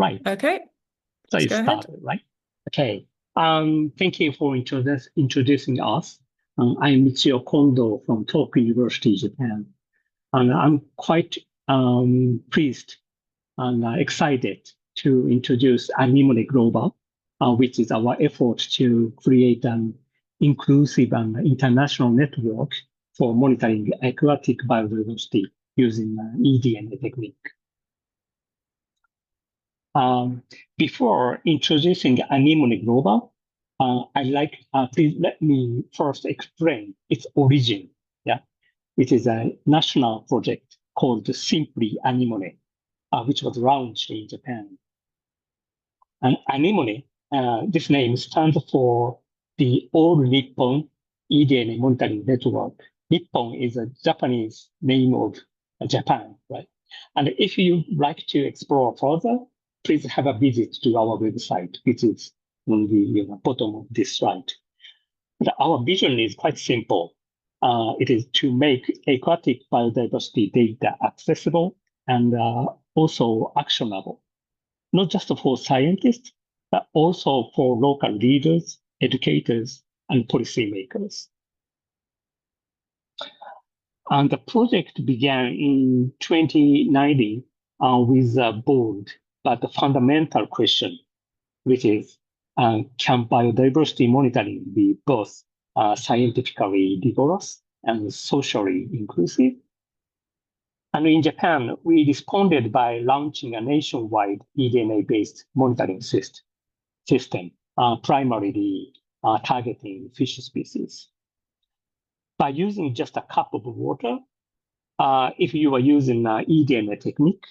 Right. Okay. So Let's you go ahead. started, right? Okay. Thank you for introducing us. I'm Michio Kondo from Tokyo University, Japan. And I'm quite pleased and excited to introduce ANEMONE Global, which is our effort to create an inclusive and international network for monitoring aquatic biodiversity using eDNA technique. Before introducing ANEMONE Global, please let me first explain its origin. Yeah, it is a national project called Simply ANEMONE, which was launched in Japan. And ANEMONE, this name stands for the All Nippon eDNA Monitoring Network. Nippon is a Japanese name of Japan, right? And if you'd like to explore further, please have a visit to our website, which is on the bottom of this slide. But our vision is quite simple. It is to make aquatic biodiversity data accessible and also actionable, not just for scientists, but also for local leaders, educators, and policymakers. And the project began in 2019 with a bold but fundamental question, which is, can biodiversity monitoring be both scientifically rigorous and socially inclusive? And in Japan, we responded by launching a nationwide eDNA-based monitoring system, primarily targeting fish species. By using just a cup of water, if you are using eDNA technique,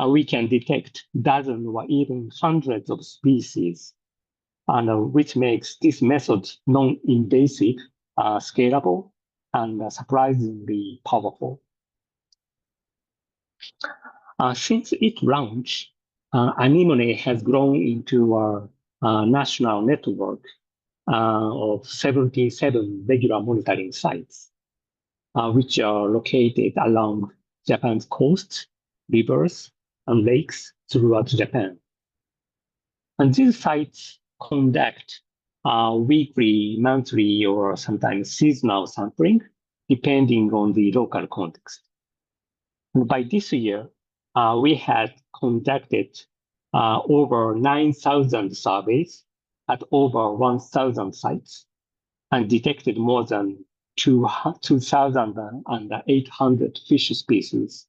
we can detect dozens or even hundreds of species, and which makes this method non-invasive, scalable, and surprisingly powerful. Since its launch, ANEMONE has grown into a national network of 77 regular monitoring sites, which are located along Japan's coasts, rivers, and lakes throughout Japan. And these sites conduct weekly, monthly, or sometimes seasonal sampling, depending on the local context. And by this year, we had conducted over 9,000 surveys at over 1,000 sites and detected more than 2,800 fish species.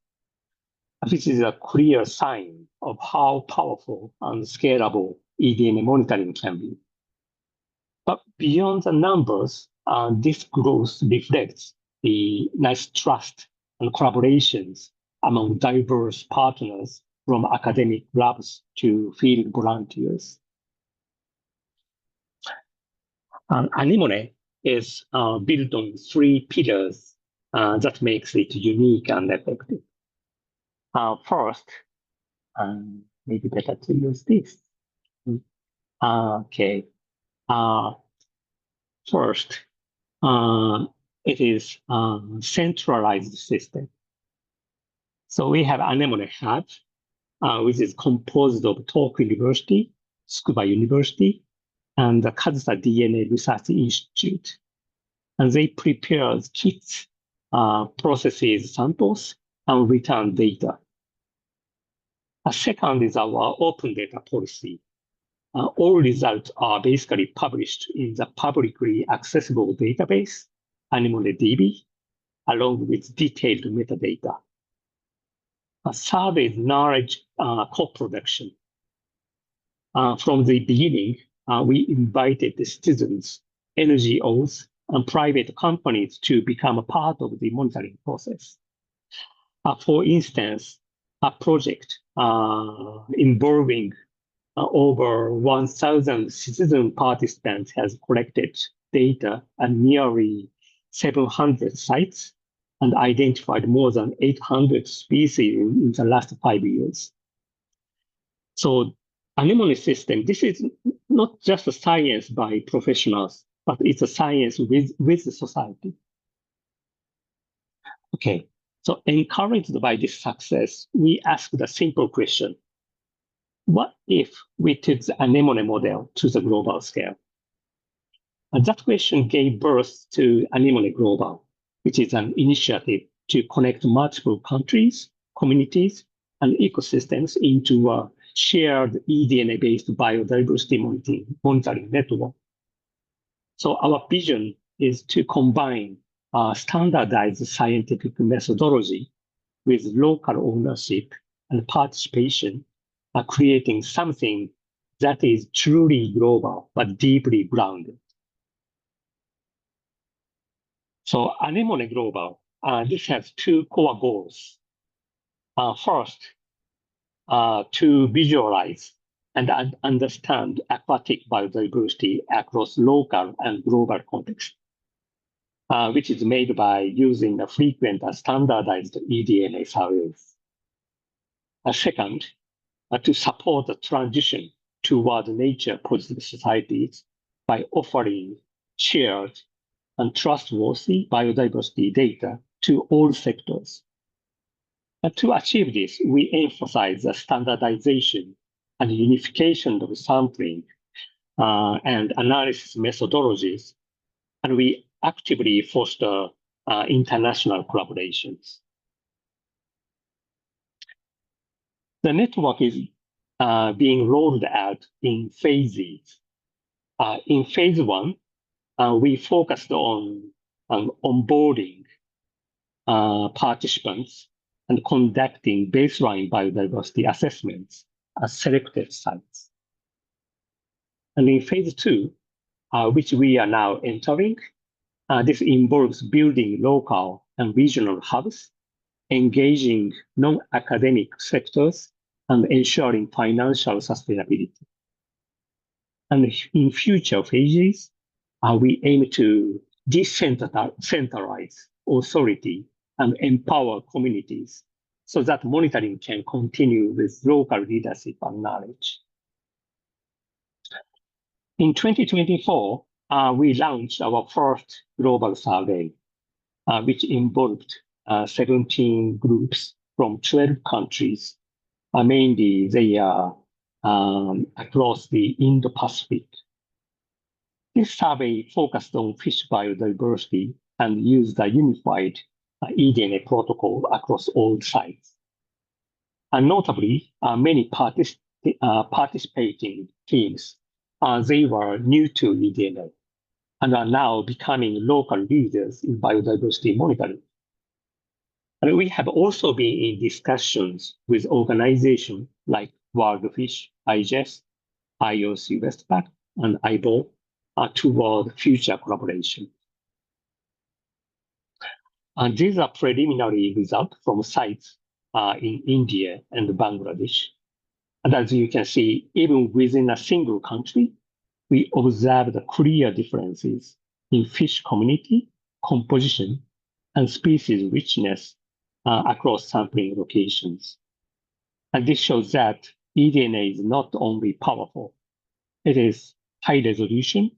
This is a clear sign of how powerful and scalable eDNA monitoring can be. But beyond the numbers, this growth reflects the nice trust and collaborations among diverse partners from academic labs to field volunteers. ANEMONE is built on 3 pillars that makes it unique and effective. First, maybe better to use this. Okay. First, it is a centralized system. So we have ANEMONE Hub, which is composed of Tokyo University, Tsukuba University, and the Kazusa DNA Research Institute. And they prepare kits, processes samples, and return data. A second is our open data policy. All results are basically published in the publicly accessible database, AnemoneDB, along with detailed metadata. A third is knowledge co-production. From the beginning, we invited the citizens, NGOs, and private companies to become a part of the monitoring process. For instance, a project involving over 1,000 citizen participants has collected data at nearly 700 sites and identified more than 800 species in the last 5 years. So ANEMONE system, this is not just a science by professionals, but it's a science with the society. Okay, so encouraged by this success, we asked a simple question. what if we took the anemone model to the global scale? And that question gave birth to Anemone Global, which is an initiative to connect multiple countries, communities, and ecosystems into a shared eDNA-based biodiversity monitoring network. So our vision is to combine standardized scientific methodology with local ownership and participation, creating something that is truly global but deeply grounded. So Anemone Global, this has two core goals. First, to visualize and understand aquatic biodiversity across local and global contexts, which is made by using a frequent standardized eDNA surveys. Second, to support the transition toward nature-positive societies by offering shared and trustworthy biodiversity data to all sectors. And to achieve this, we emphasize the standardization and unification of sampling and analysis methodologies, and we actively foster international collaborations. The network is being rolled out in phases. In phase one, we focused on onboarding participants and conducting baseline biodiversity assessments at selected sites. And in phase two, which we are now entering, this involves building local and regional hubs, engaging non-academic sectors, and ensuring financial sustainability. And in future phases, we aim to decentralize authority and empower communities so that monitoring can continue with local leadership and knowledge. In 2024, we launched our first global survey, which involved 17 groups from 12 countries. Mainly, they are across the Indo-Pacific. This survey focused on fish biodiversity and used a unified eDNA protocol across all sites. And notably, many participating teams, they were new to eDNA and are now becoming local leaders in biodiversity monitoring. And we have also been in discussions with organizations like World Fish, IGES, IOC Westpac, and OBON toward future collaboration. And these are preliminary results from sites in India and Bangladesh. And as you can see, even within a single country, we observed clear differences in fish community, composition, and species richness across sampling locations. And this shows that eDNA is not only powerful, it is high resolution,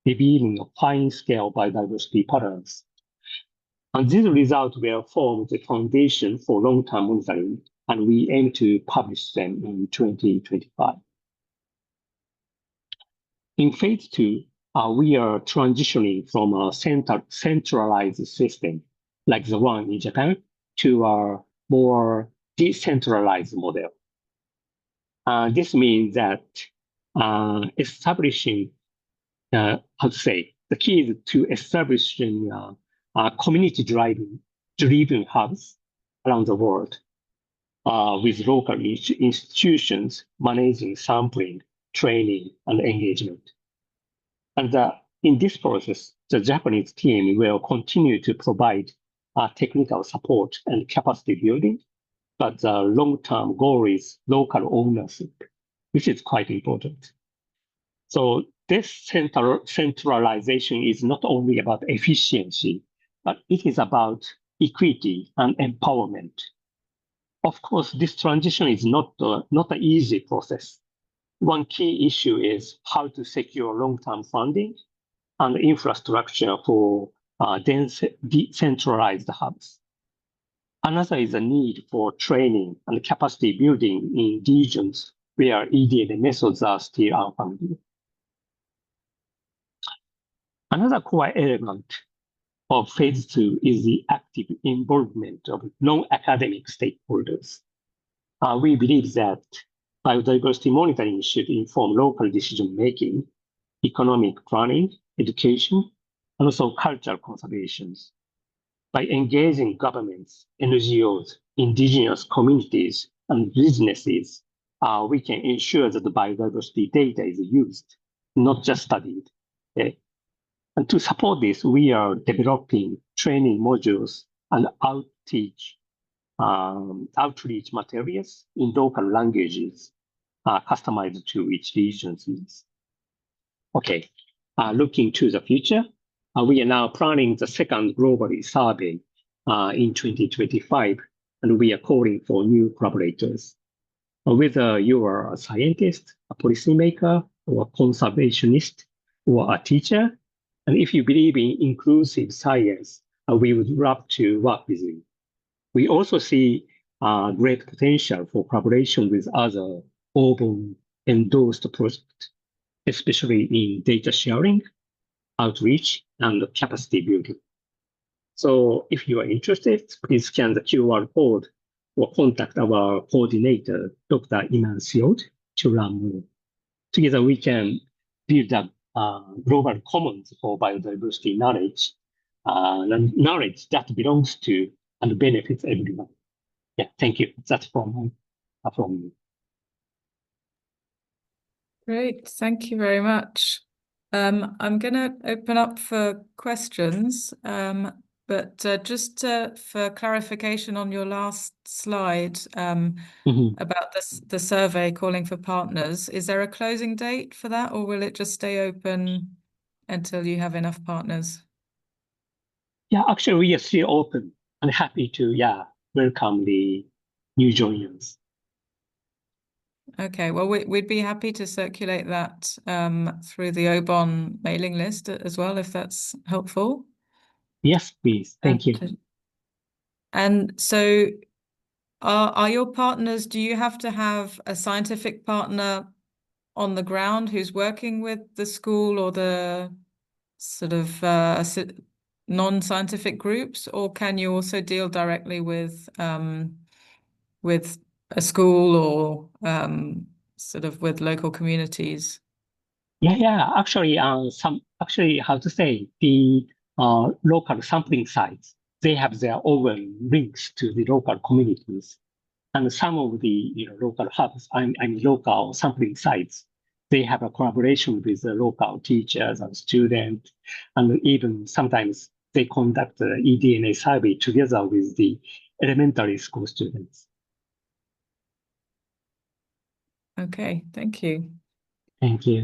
revealing a fine-scale biodiversity patterns. And these results will form the foundation for long-term monitoring, and we aim to publish them in 2025. In phase two, we are transitioning from a centralized system like the one in Japan to a more decentralized model. This means that establishing, how to say, the key is to establishing community-driven hubs around the world with local institutions managing sampling, training, and engagement. And in this process, the Japanese team will continue to provide technical support and capacity building, but the long-term goal is local ownership, which is quite important. So this centralization is not only about efficiency, but it is about equity and empowerment. Of course, this transition is not an easy process. One key issue is how to secure long-term funding and infrastructure for decentralized hubs. Another is a need for training and capacity building in regions where eDNA methods are still unfamiliar. Another core element of phase 2 is the active involvement of non-academic stakeholders. We believe that biodiversity monitoring should inform local decision-making, economic planning, education, and also cultural conservation. By engaging governments, NGOs, indigenous communities, and businesses, we can ensure that the biodiversity data is used, not just studied. Okay? And to support this, we are developing training modules and outreach materials in local languages customized to each region's needs. Okay, looking to the future, we are now planning the second globally survey in 2025, and we are calling for new collaborators. Whether you are a scientist, a policymaker, or a conservationist, or a teacher, and if you believe in inclusive science, we would love to work with you. We also see great potential for collaboration with other OBON endorsed projects, especially in data sharing, outreach, and capacity building. So if you are interested, please scan the QR code or contact our coordinator, Dr. Iman to learn more. Together, we can build a global commons for biodiversity knowledge, knowledge that belongs to and benefits everyone. Yeah, thank you. That's from me. Great, thank you very much. I'm going to open up for questions, but just for clarification on your last slide about the survey calling for partners, is there a closing date for that, or will it just stay open until you have enough partners? Yeah, actually, we are still open and happy to welcome the new joiners. Okay, well, we'd be happy to circulate that through the OBON mailing list as well, if that's helpful. Yes, please. Thank you. And so are your partners, do you have to have a scientific partner on the ground who's working with the school or the sort of non-scientific groups, or can you also deal directly with a school or sort of with local communities? Yeah. Actually, how to say, the local sampling sites, they have their own links to the local communities, and some of the local hubs, local sampling sites, they have a collaboration with the local teachers and students, and even sometimes they conduct the eDNA survey together with the elementary school students. Okay, thank you. Thank you.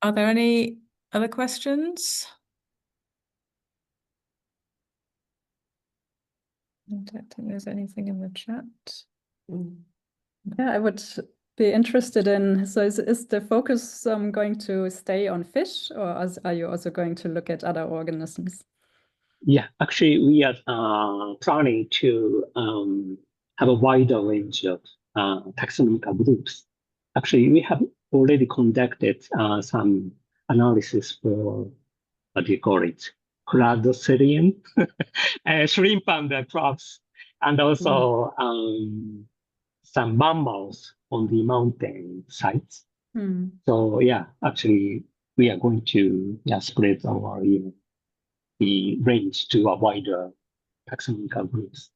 Are there any other questions? I don't think there's anything in the chat. Yeah, I would be interested in, so is the focus going to stay on fish, or are you also going to look at other organisms? Yeah, actually, we are planning to have a wider range of taxonomical groups. Actually, we have already conducted some analysis for, what do you call it, Cladocerium, shrimp and crabs, and also some mammals on the mountain sites. So yeah, actually, we are going to spread our the range to a wider taxonomical groups.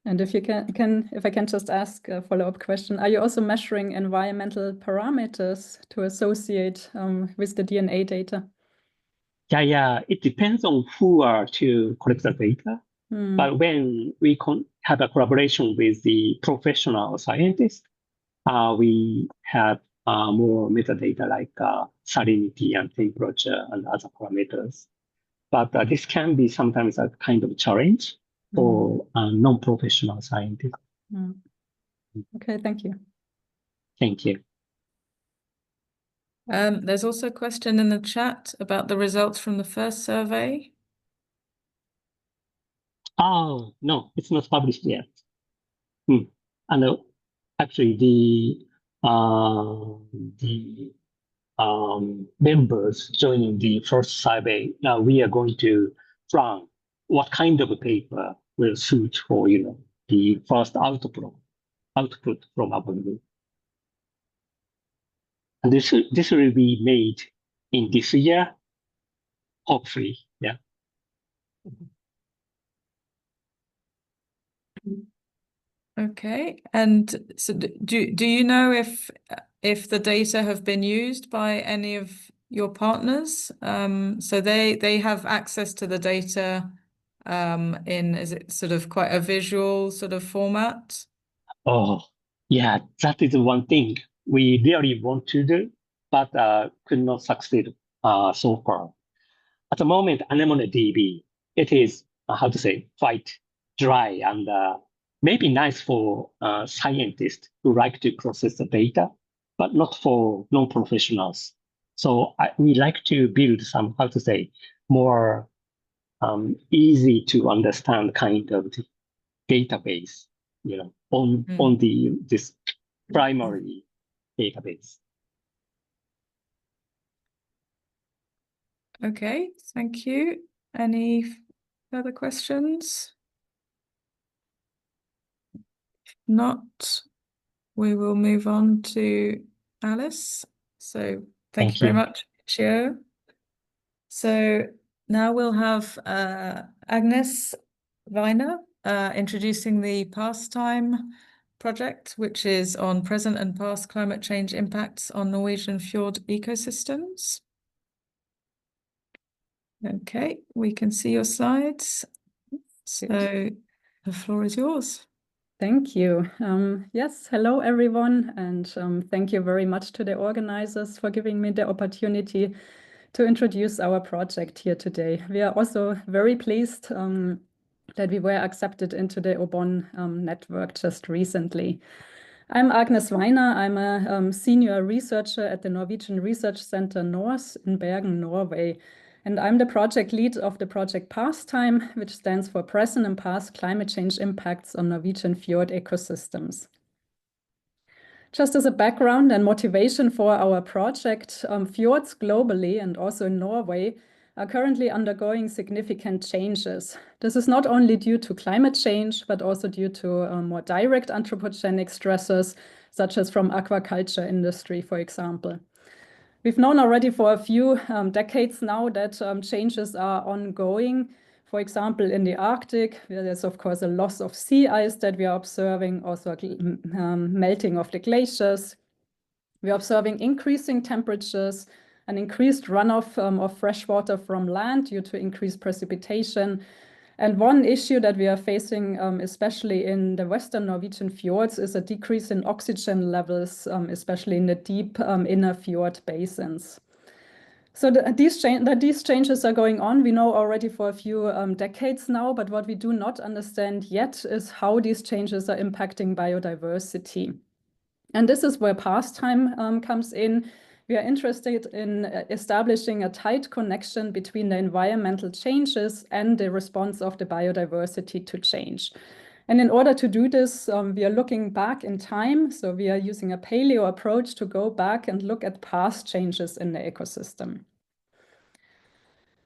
And if you if I can just ask a follow-up question, are you also measuring environmental parameters to associate with the DNA data? Yeah, it depends on who are to collect the data. But when we have a collaboration with the professional scientists, we have more metadata like salinity and temperature and other parameters. But this can be sometimes a kind of challenge for non-professional scientists. Okay, thank you. Thank you. There's also a question in the chat about the results from the first survey. Oh, no, it's not published yet. And actually, the members joining the first survey, now we are going to plan what kind of a paper will suit for, the first output from OBON. And this will be made in this year, hopefully, yeah. Okay, and so do you know if the data have been used by any of your partners? So they have access to the data is it sort of quite a visual sort of format? Oh, yeah, that is one thing we really want to do, but could not succeed so far. At the moment, Anemone DB, it is, how to say, quite dry and maybe nice for scientists who like to process the data, but not for non-professionals. So we like to build some, how to say, more easy to understand kind of database, on this primary database. Okay, thank you. Any further questions? If not, we will move on to Alice. So thank you very much, Michio. So now we'll have Agnes Weiner introducing the PASTIME project, which is on present and past climate change impacts on Norwegian fjord ecosystems. Okay, we can see your slides. So the floor is yours. Thank you. Yes, hello everyone, and thank you very much to the organizers for giving me the opportunity to introduce our project here today. We are also very pleased that we were accepted into the OBON network just recently. I'm Agnes Weiner. I'm a senior researcher at the Norwegian Research Center North in Bergen, Norway. And I'm the project lead of the project PASTIME, which stands for Present and Past Climate Change Impacts on Norwegian Fjord Ecosystems. Just as a background and motivation for our project, fjords globally and also in Norway are currently undergoing significant changes. This is not only due to climate change, but also due to more direct anthropogenic stressors, such as from aquaculture industry, for example. We've known already for a few decades now that changes are ongoing. For example, in the Arctic, where there's of course a loss of sea ice that we are observing, also melting of the glaciers. We are observing increasing temperatures, an increased runoff of fresh water from land due to increased precipitation. And one issue that we are facing, especially in the Western Norwegian fjords, is a decrease in oxygen levels, especially in the deep inner fjord basins. So these changes are going on, we know already for a few decades now, but what we do not understand yet is how these changes are impacting biodiversity. And this is where PASTIME comes in. We are interested in establishing a tight connection between the environmental changes and the response of the biodiversity to change. And in order to do this, we are looking back in time. So we are using a paleo approach to go back and look at past changes in the ecosystem.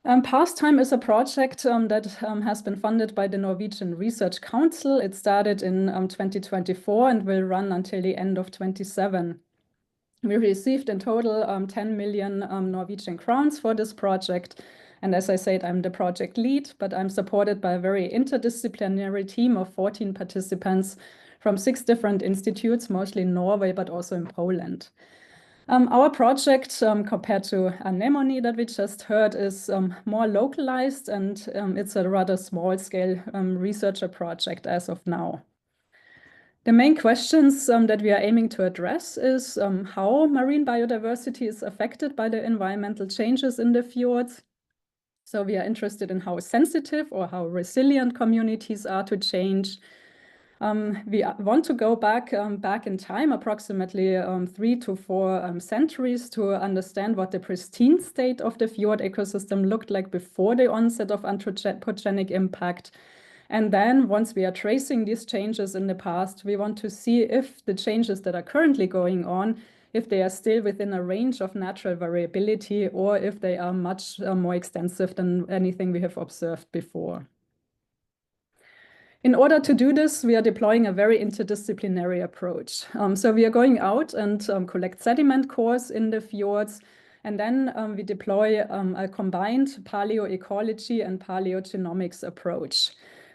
PASTIME is a project that has been funded by the Norwegian Research Council. It started in 2024 and will run until the end of 2027. We received in total 10 million Norwegian crowns for this project. And as I said, I'm the project lead, but I'm supported by a very interdisciplinary team of 14 participants from 6 different institutes, mostly in Norway, but also in Poland. Our project, compared to ANEMONE that we just heard, is more localized, and it's a rather small-scale researcher project as of now. The main questions that we are aiming to address is how marine biodiversity is affected by the environmental changes in the fjords. So we are interested in how sensitive or how resilient communities are to change. We want to go back in time, approximately 3 to 4 centuries, to understand what the pristine state of the fjord ecosystem looked like before the onset of anthropogenic impact. And then once we are tracing these changes in the past, we want to see if the changes that are currently going on, if they are still within a range of natural variability or if they are much more extensive than anything we have observed before. In order to do this, we are deploying a very interdisciplinary approach. So we are going out and collect sediment cores in the fjords, and then we deploy a combined paleoecology and paleogenomics approach.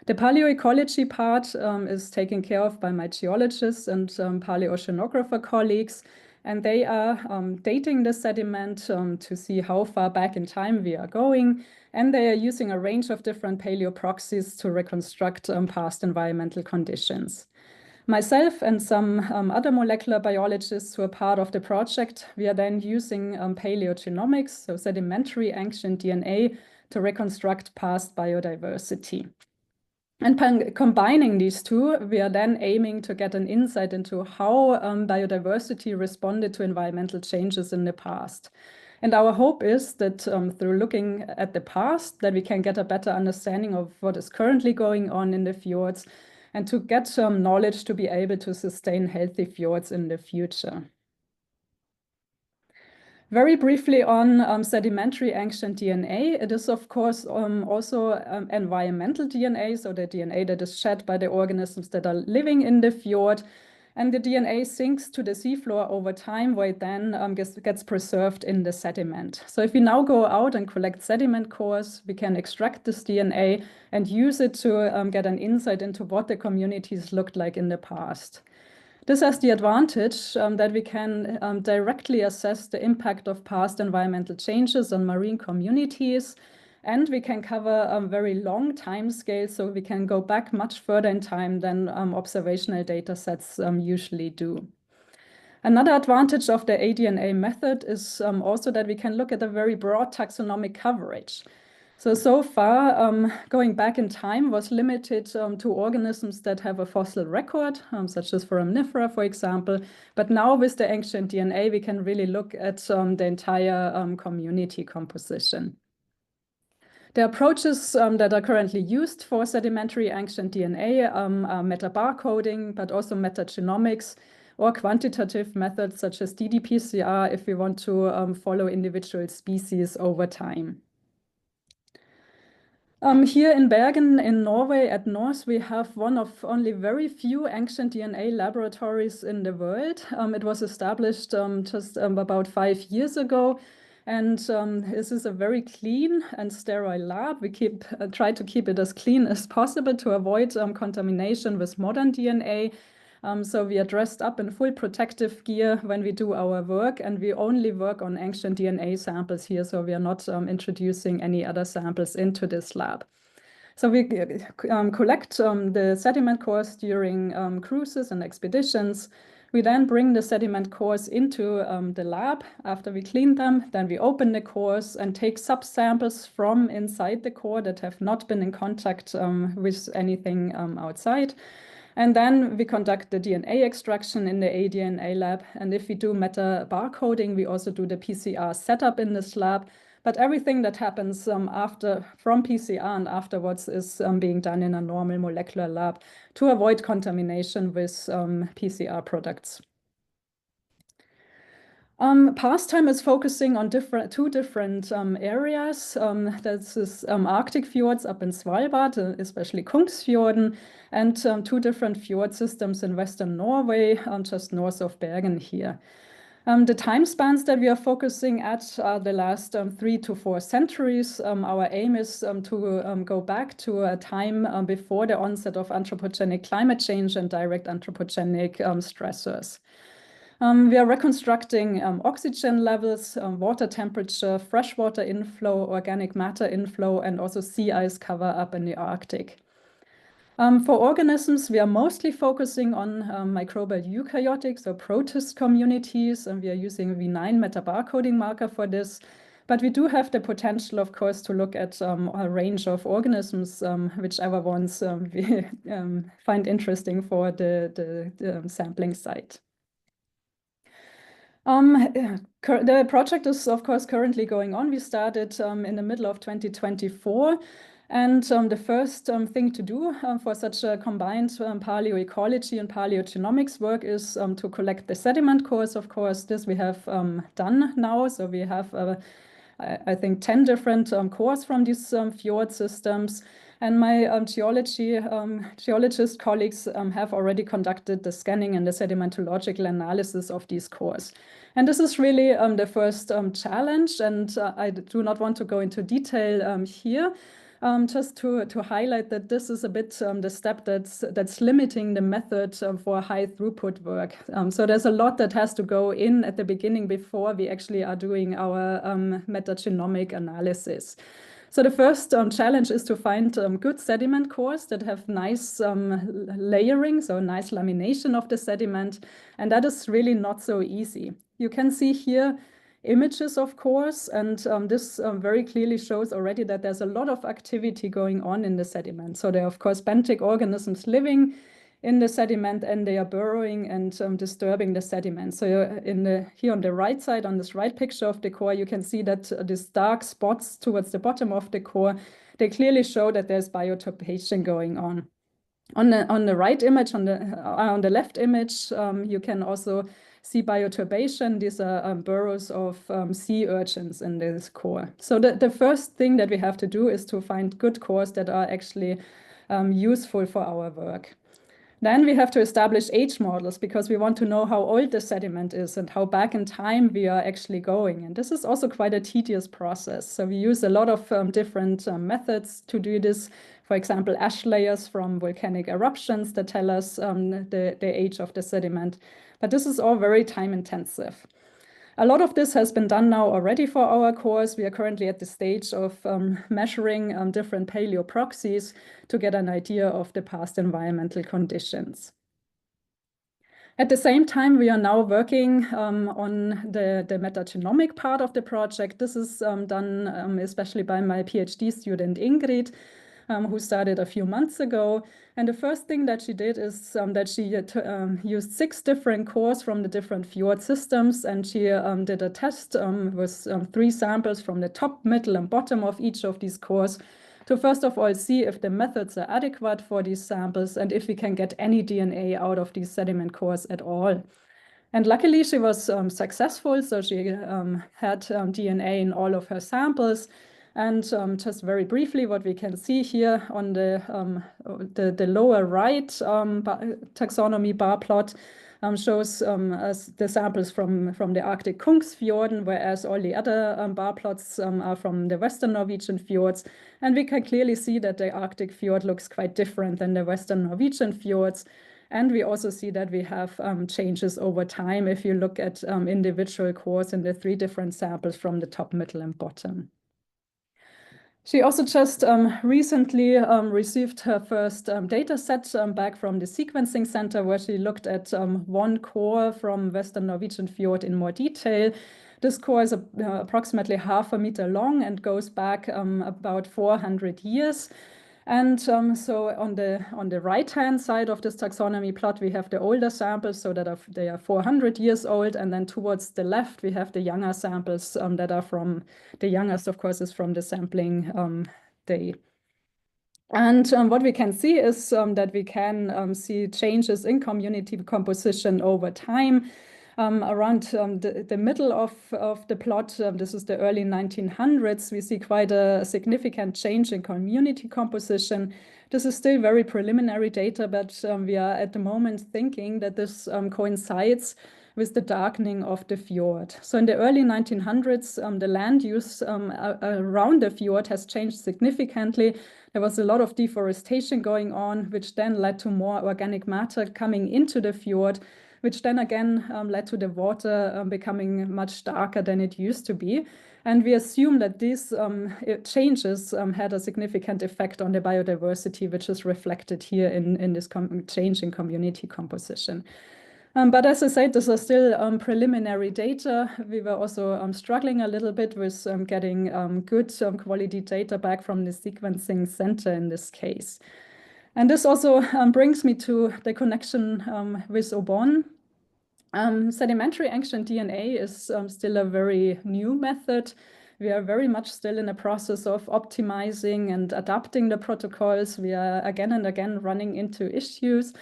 The paleoecology part is taken care of by my geologists and paleoceanographer colleagues, and they are dating the sediment to see how far back in time we are going. And they are using a range of different paleoproxies to reconstruct past environmental conditions. Myself and some other molecular biologists who are part of the project, we are then using paleogenomics, so sedimentary ancient DNA, to reconstruct past biodiversity. And combining these two, we are then aiming to get an insight into how biodiversity responded to environmental changes in the past. And our hope is that through looking at the past, that we can get a better understanding of what is currently going on in the fjords and to get some knowledge to be able to sustain healthy fjords in the future. Very briefly on sedimentary ancient DNA, it is of course also environmental DNA, so the DNA that is shed by the organisms that are living in the fjord. And the DNA sinks to the seafloor over time, where it then gets preserved in the sediment. So if we now go out and collect sediment cores, we can extract this DNA and use it to get an insight into what the communities looked like in the past. This has the advantage that we can directly assess the impact of past environmental changes on marine communities. And we can cover a very long time scale, so we can go back much further in time than observational data sets usually do. Another advantage of the eDNA method is also that we can look at a very broad taxonomic coverage. So far, going back in time was limited to organisms that have a fossil record, such as foraminifera, for example. But now with the ancient DNA, we can really look at the entire community composition. The approaches that are currently used for sedimentary ancient DNA are metabarcoding, but also metagenomics, or quantitative methods such as ddPCR if we want to follow individual species over time. Here in Bergen in Norway at North, we have one of only very few ancient DNA laboratories in the world. It was established just about 5 years ago. And this is a very clean and sterile lab. We try to keep it as clean as possible to avoid contamination with modern DNA. So we are dressed up in full protective gear when we do our work, and we only work on ancient DNA samples here, so we are not introducing any other samples into this lab. So we collect the sediment cores during cruises and expeditions. We then bring the sediment cores into the lab after we clean them. Then we open the cores and take subsamples from inside the core that have not been in contact with anything outside. And then we conduct the DNA extraction in the eDNA lab. And if we do metabarcoding, we also do the PCR setup in this lab. But everything that happens from PCR and afterwards is being done in a normal molecular lab to avoid contamination with PCR products. PASTIME is focusing on two different areas. This is Arctic fjords up in Svalbard, especially Kungsfjorden, and two different fjord systems in western Norway, just north of Bergen here. The time spans that we are focusing at are the last 3 to 4 centuries. Our aim is to go back to a time before the onset of anthropogenic climate change and direct anthropogenic stressors. We are reconstructing oxygen levels, water temperature, freshwater inflow, organic matter inflow, and also sea ice cover up in the Arctic. For organisms, we are mostly focusing on microbial eukaryotics or protist communities, and we are using V9 metabarcoding marker for this. But we do have the potential, of course, to look at a range of organisms, whichever ones we find interesting for the sampling site. The project is, of course, currently going on. We started in the middle of 2024. And the first thing to do for such a combined paleoecology and paleogenomics work is to collect the sediment cores. Of course, this we have done now. So we have, I think, 10 different cores from these fjord systems. And my geologist colleagues have already conducted the scanning and the sedimentological analysis of these cores. And this is really the first challenge. And I do not want to go into detail here. Just to highlight that this is a bit the step that's limiting the method for high throughput work. So there's a lot that has to go in at the beginning before we actually are doing our metagenomic analysis. So the first challenge is to find good sediment cores that have nice layering, so nice lamination of the sediment. And that is really not so easy. You can see here images, of course, and this very clearly shows already that there's a lot of activity going on in the sediment. So there are, of course, benthic organisms living in the sediment, and they are burrowing and disturbing the sediment. So here on the right side, on this right picture of the core, you can see that these dark spots towards the bottom of the core, they clearly show that there's bioturbation going on. On the right image, on the left image, you can also see bioturbation. These are burrows of sea urchins in this core. So the first thing that we have to do is to find good cores that are actually useful for our work. Then we have to establish age models because we want to know how old the sediment is and how back in time we are actually going. And this is also quite a tedious process. So we use a lot of different methods to do this. For example, ash layers from volcanic eruptions that tell us the age of the sediment. But this is all very time intensive. A lot of this has been done now already for our cores. We are currently at the stage of measuring different paleoproxies to get an idea of the past environmental conditions. At the same time, we are now working on the metagenomic part of the project. This is done especially by my PhD student, Ingrid, who started a few months ago. And the first thing that she did is that she used 6 different cores from the different fjord systems, and she did a test with 3 samples from the top, middle, and bottom of each of these cores to first of all see if the methods are adequate for these samples and if we can get any DNA out of these sediment cores at all. And luckily she was successful, so she had DNA in all of her samples. And just very briefly, what we can see here on the lower right taxonomy bar plot shows the samples from the Arctic Kungsfjorden, whereas all the other bar plots are from the Western Norwegian fjords. And we can clearly see that the Arctic fjord looks quite different than the Western Norwegian fjords. And we also see that we have changes over time if you look at individual cores in the 3 different samples from the top, middle, and bottom. She also just recently received her first data set back from the sequencing center, where she looked at 1 core from Western Norwegian fjord in more detail. This core is approximately 0.5 meter long and goes back about 400 years. And so on the right-hand side of this taxonomy plot, we have the older samples, so that they are 400 years old. And then towards the left, we have the younger samples that are from, the youngest, of course, is from the sampling day. And what we can see is that we can see changes in community composition over time. Around the middle of the plot, this is the early 1900s, we see quite a significant change in community composition. This is still very preliminary data, but we are at the moment thinking that this coincides with the darkening of the fjord. So in the early 1900s, the land use around the fjord has changed significantly. There was a lot of deforestation going on, which then led to more organic matter coming into the fjord, which then again led to the water becoming much darker than it used to be. And we assume that these changes had a significant effect on the biodiversity, which is reflected here in this change in community composition. But as I said, these are still preliminary data. We were also struggling a little bit with getting good quality data back from the sequencing center in this case. And this also brings me to the connection with OBON. Sedimentary ancient DNA is still a very new method. We are very much still in a process of optimizing and adapting the protocols. We are again and again running into issues.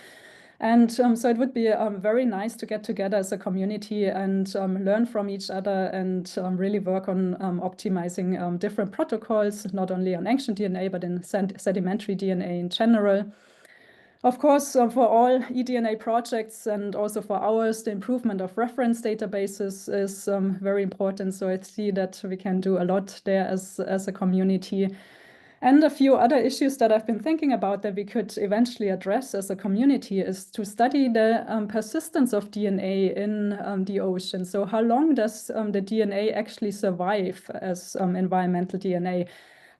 And so it would be very nice to get together as a community and learn from each other and really work on optimizing different protocols, not only on ancient DNA, but in sedimentary DNA in general. Of course, for all eDNA projects and also for ours, the improvement of reference databases is very important. So I see that we can do a lot there as a community. And a few other issues that I've been thinking about that we could eventually address as a community is to study the persistence of DNA in the ocean. So how long does the DNA actually survive as environmental DNA?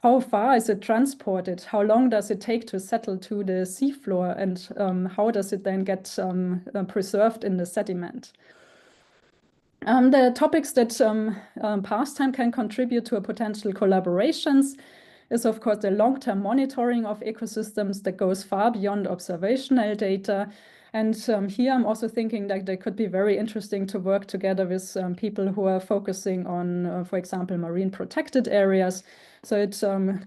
How far is it transported? How long does it take to settle to the seafloor? And how does it then get preserved in the sediment? The topics that PASTIME can contribute to a potential collaborations is, of course, the long-term monitoring of ecosystems that goes far beyond observational data. And here I'm also thinking that they could be very interesting to work together with people who are focusing on, for example, marine protected areas. So it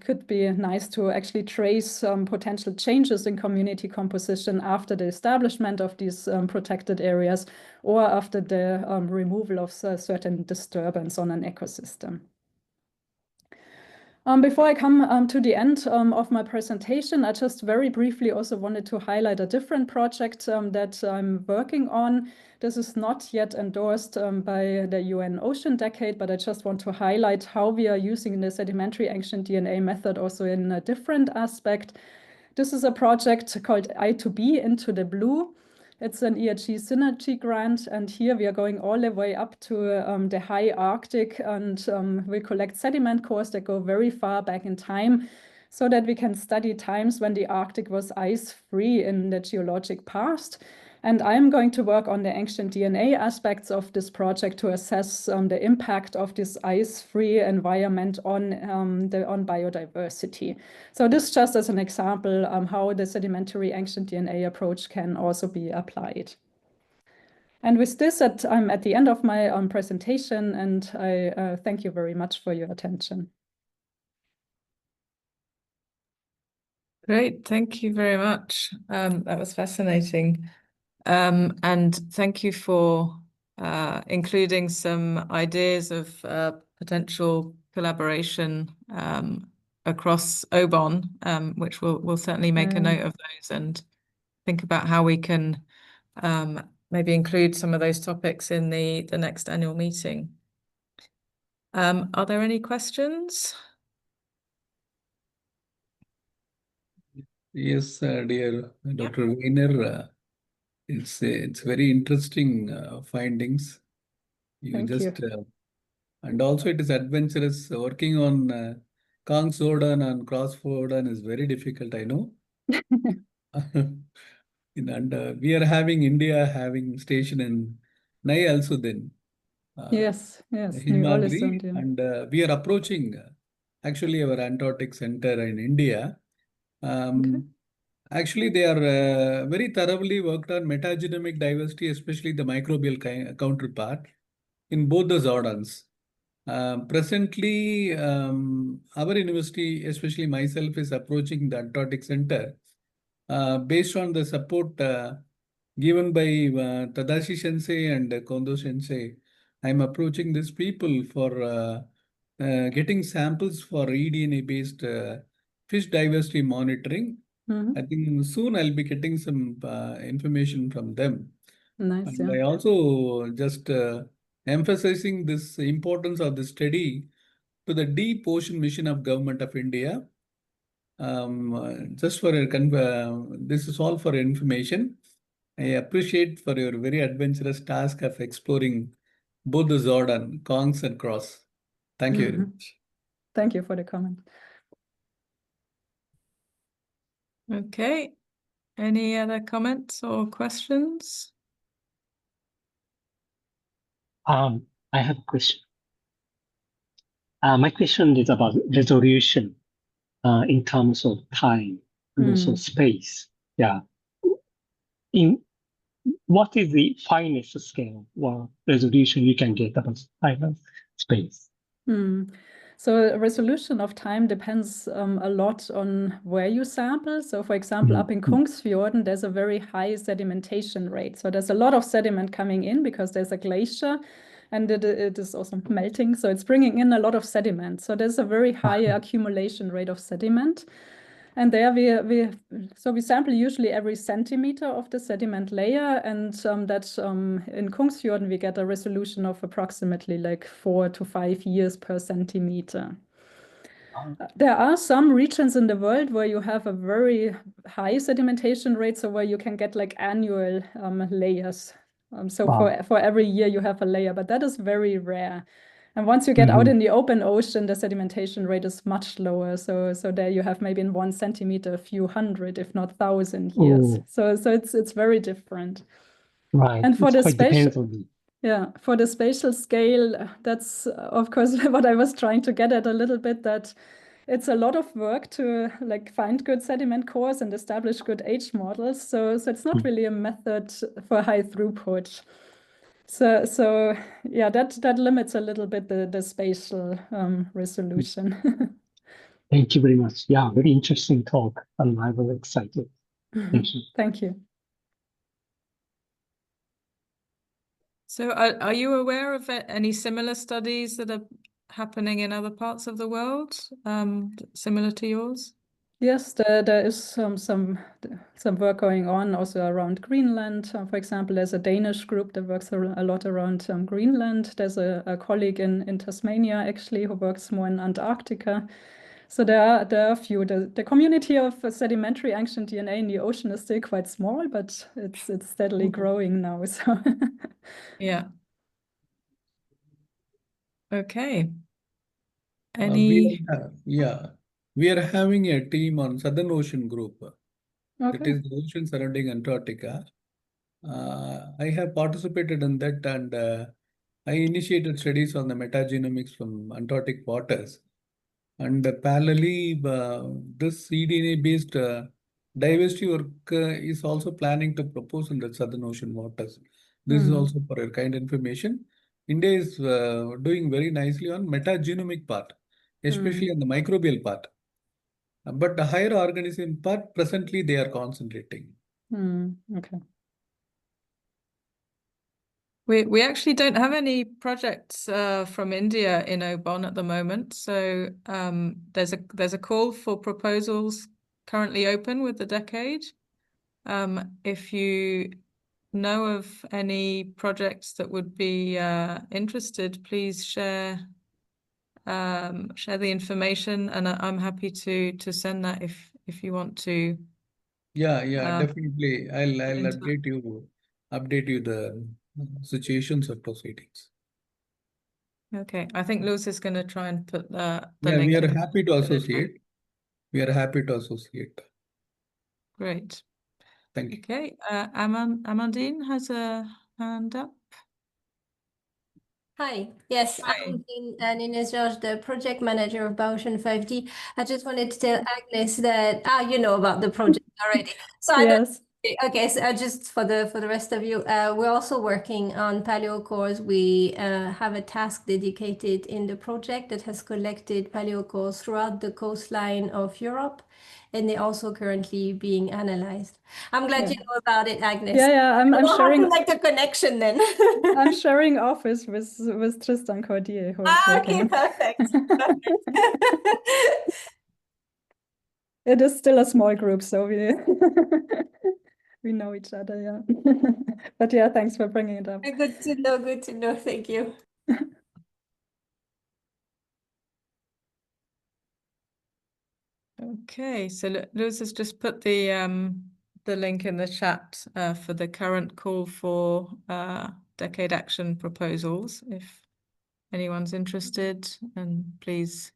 could be nice to actually trace potential changes in community composition after the establishment of these protected areas or after the removal of certain disturbance on an ecosystem. Before I come to the end of my presentation, I just very briefly also wanted to highlight a different project that I'm working on. This is not yet endorsed by the UN Ocean Decade, but I just want to highlight how we are using the sedimentary ancient DNA method also in a different aspect. This is a project called I2B, Into the Blue. It's an ERG synergy grant, and here we are going all the way up to the high Arctic, and we collect sediment cores that go very far back in time so that we can study times when the Arctic was ice-free in the geologic past. And I'm going to work on the ancient DNA aspects of this project to assess the impact of this ice-free environment on biodiversity. So this just as an example how the sedimentary ancient DNA approach can also be applied. And with this, I'm at the end of my presentation, and I thank you very much for your attention. Great, thank you very much. That was fascinating. And thank you for including some ideas of potential collaboration across OBON, which we'll certainly make a note of those and think about how we can maybe include some of those topics in the next annual meeting. Are there any questions? Yes, dear Dr. Weiner, it's very interesting findings. Thank you. And also it is adventurous. Working on Kong Sodan and Cross Sodan is very difficult, I know. And we are having India having station in Nai also then. Yes, New Horizon, yeah. And we are approaching actually our Antarctic Center in India. Actually, they are very thoroughly worked on metagenomic diversity, especially the microbial counterpart in both the Zordans. Presently, our university, especially myself, is approaching the Antarctic Center based on the support given by Tadashi Sensei and Kondo Sensei. I'm approaching these people for getting samples for eDNA based fish diversity monitoring. I think soon I'll be getting some information from them. Nice, and yeah. I also just emphasizing this importance of the study to the deep ocean mission of Government of India. Just for this is all for information. I appreciate for your very adventurous task of exploring both the Jordan, Kongs and Cross. Thank you very much. Thank you for the comment. Okay, any other comments or questions? I have a question. My question is about resolution in terms of time and also space. Yeah. What is the finest scale or resolution you can get about time and space? So resolution of time depends a lot on where you sample. So for example, up in Kungsfjorden, there's a very high sedimentation rate. So there's a lot of sediment coming in because there's a glacier and it is also melting. So it's bringing in a lot of sediment. So there's a very high accumulation rate of sediment. And there we sample usually every centimeter of the sediment layer, and in Kungsfjorden we get a resolution of approximately like 4 to 5 years per centimeter. There are some regions in the world where you have a very high sedimentation rate, so where you can get like annual layers. For every year you have a layer, but that is very rare. And once you get out in the open ocean, the sedimentation rate is much lower. So there you have maybe in 1 centimeter, a few hundred, if not 1,000 years. So it's very different. Right. And for It's the quite depends on the for the spatial scale, that's of course what I was trying to get at a little bit, that it's a lot of work to like find good sediment cores and establish good age models. So it's not really a method for high throughput. So yeah, that limits a little bit the spatial resolution. Thank you very much. Yeah, very interesting talk. I'm very excited. Thank you. Thank you. So are you aware of any similar studies that are happening in other parts of the world, similar to yours? Yes, there is some work going on also around Greenland. For example, there's a Danish group that works a lot around Greenland. There's a colleague in Tasmania actually who works more in Antarctica. So there are a few. The community of sedimentary ancient DNA in the ocean is still quite small, but it's steadily growing now. So yeah. Okay. We are having a team on Southern Ocean Group. Okay. It is the ocean surrounding Antarctica. I have participated in that, and I initiated studies on the metagenomics from Antarctic waters. And parallelly, this eDNA-based diversity work is also planning to propose in the Southern Ocean waters. This is also for your kind information. India is doing very nicely on metagenomic part, especially on the microbial part. But the higher organism part, presently they are concentrating. Okay. We actually don't have any projects from India in OBON at the moment. So there's a call for proposals currently open with the decade. If you know of any projects that would be interested, please share the information, and I'm happy to send that if you want to. Yeah, definitely. I'll update you the situations of proceedings. Okay, I think Lewis is going to try and put the Yeah, link. we are happy to associate. We are happy to associate. Great. Thank you. Okay, Amandine has a hand up. Hi, yes, I'm Nina George, the project manager of Biomarkers 5D. I just wanted to tell Agnes that you know about the project already. So yes. Okay, so just for the rest of you, we're also working on paleocores. We have a task dedicated in the project that has collected paleocores throughout the coastline of Europe, and they're also currently being analyzed. I'm glad you know about it, Agnes. Yeah, I'm sharing like the connection then. I'm sharing office with Tristan Cordier, who is okay, perfect. It is still a small group, so we we know each other, yeah. But yeah, thanks for bringing it up. Good to know. Thank you. Okay, so Lewis has just put the link in the chat for the current call for decade action proposals. If anyone's interested, and please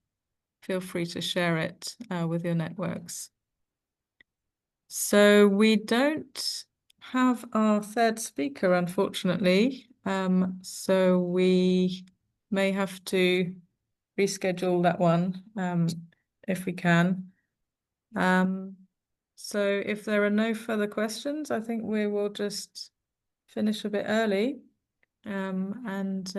feel free to share it with your networks. So we don't have our third speaker, unfortunately. So we may have to reschedule that one if we can. So if there are no further questions, I think we will just finish a bit early and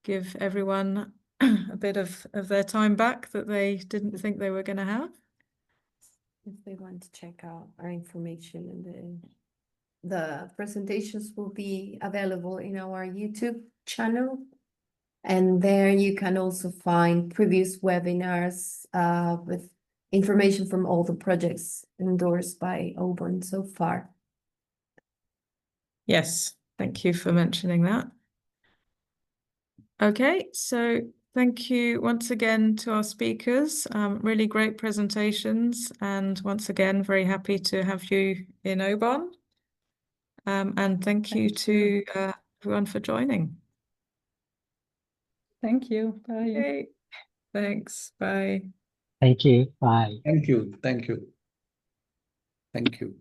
give everyone a bit of their time back that they didn't think they were going to have. If they want to check out our information, and the presentations will be available in our YouTube channel. And there you can also find previous webinars with information from all the projects endorsed by OBON so far. Yes, thank you for mentioning that. Okay, so thank you once again to our speakers. Really great presentations, and once again, very happy to have you in OBON. And thank you to everyone for joining. Thank you. Bye. Okay, thanks. Bye. Thank you. Bye. Thank you. Thank you. Thank you.